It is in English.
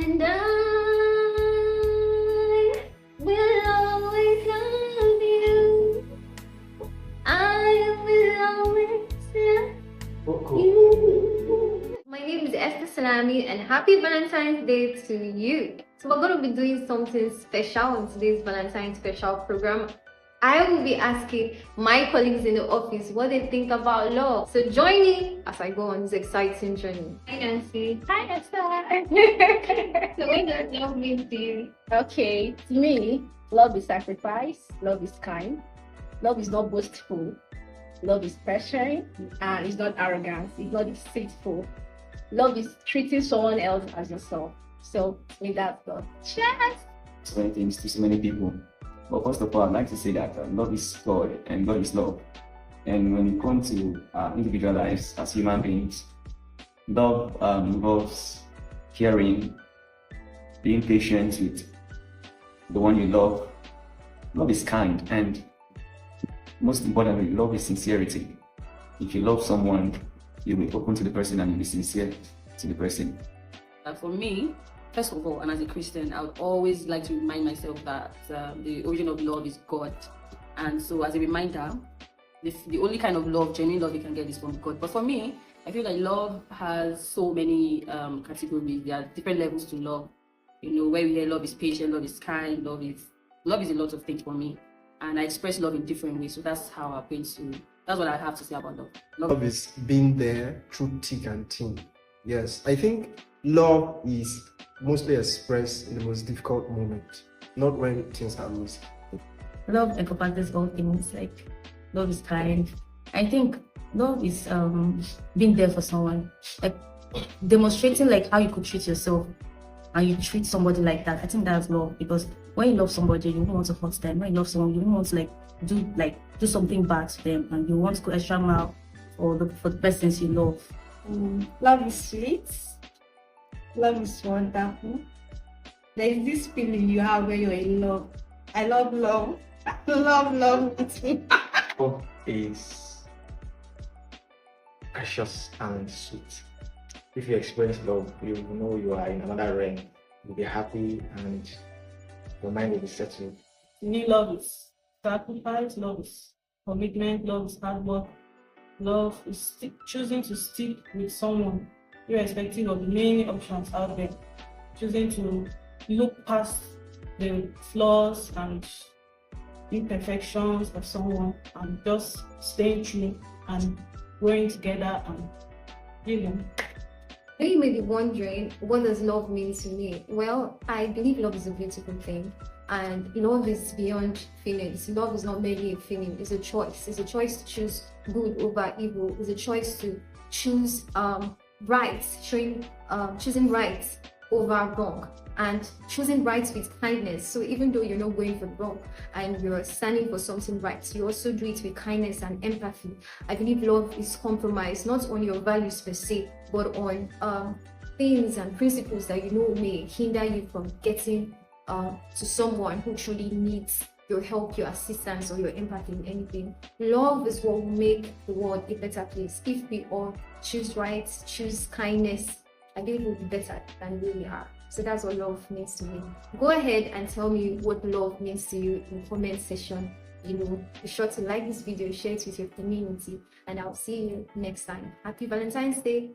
And I will always love you. I will always love you. My name is Esther Salami and happy Valentine's Day to you. So we're going to be doing something special in today's Valentine's special program. I will be asking my colleagues in the office what they think about love. So join me as I go on this exciting journey. Hi Nancy. Hi Esther. So what does love mean to you? Okay, to me, love is sacrifice, love is kind, love is not boastful, love is pressuring, and it's not arrogance, it's not deceitful. Love is treating someone else as yourself. So, to me, that's love. Cheers! So many things to so many people. But first of all, I'd like to say that love is God and God is love. And when it comes to individual lives as human beings, love involves caring, being patient with the one you love. Love is kind, and most importantly, love is sincerity. If you love someone, you'll be open to the person and you'll be sincere to the person. For me, first of all, and as a Christian, I would always like to remind myself that the origin of love is God. And so as a reminder, the only kind of love, genuine love you can get is from God. But for me, I feel like love has so many categories. There are different levels to love. You know, where we hear love is patient, love is kind, love is a lot of things for me. And I express love in different ways. So that's how I'm going to, that's what I have to say about love. Love is being there through thick and thin. Yes, I think love is mostly expressed in the most difficult moment, not when things are rosy. Love encompasses all things, like love is kind. I think love is being there for someone, like demonstrating like how you could treat yourself and you treat somebody like that. I think that's love, because when you love somebody, you don't want to hurt them. When you love someone, you don't want to do something bad to them, and you want to go extra mile for the persons you love. Love is sweet. Love is wonderful. There is this feeling you have when you're in love. I love love. Love with me. Love is precious and sweet. If you experience love, you know you are in another realm. You'll be happy and your mind will be settled. To me, love is sacrifice, love is commitment, love is hard work, love is choosing to stick with someone irrespective of the many options out there, choosing to look past the flaws and imperfections of someone and just staying true and growing together and living. You may be wondering, what does love mean to me? Well, I believe love is a beautiful thing, and love is beyond feelings. Love is not merely a feeling, it's a choice. It's a choice to choose good over evil. It's a choice to choose right, choosing right over wrong, and choosing right with kindness. So even though you're not going for wrong and you're standing for something right, you also do it with kindness and empathy. I believe love is compromised not on your values per se, but on things and principles that you know may hinder you from getting to someone who truly needs your help, your assistance, or your empathy in anything. Love is what will make the world a better place. If we all choose right, choose kindness, I believe we'll be better than we are. So that's what love means to me. Go ahead and tell me what love means to you in the comment section. You know, be sure to like this video, share it with your community, and I'll see you next time. Happy Valentine's Day.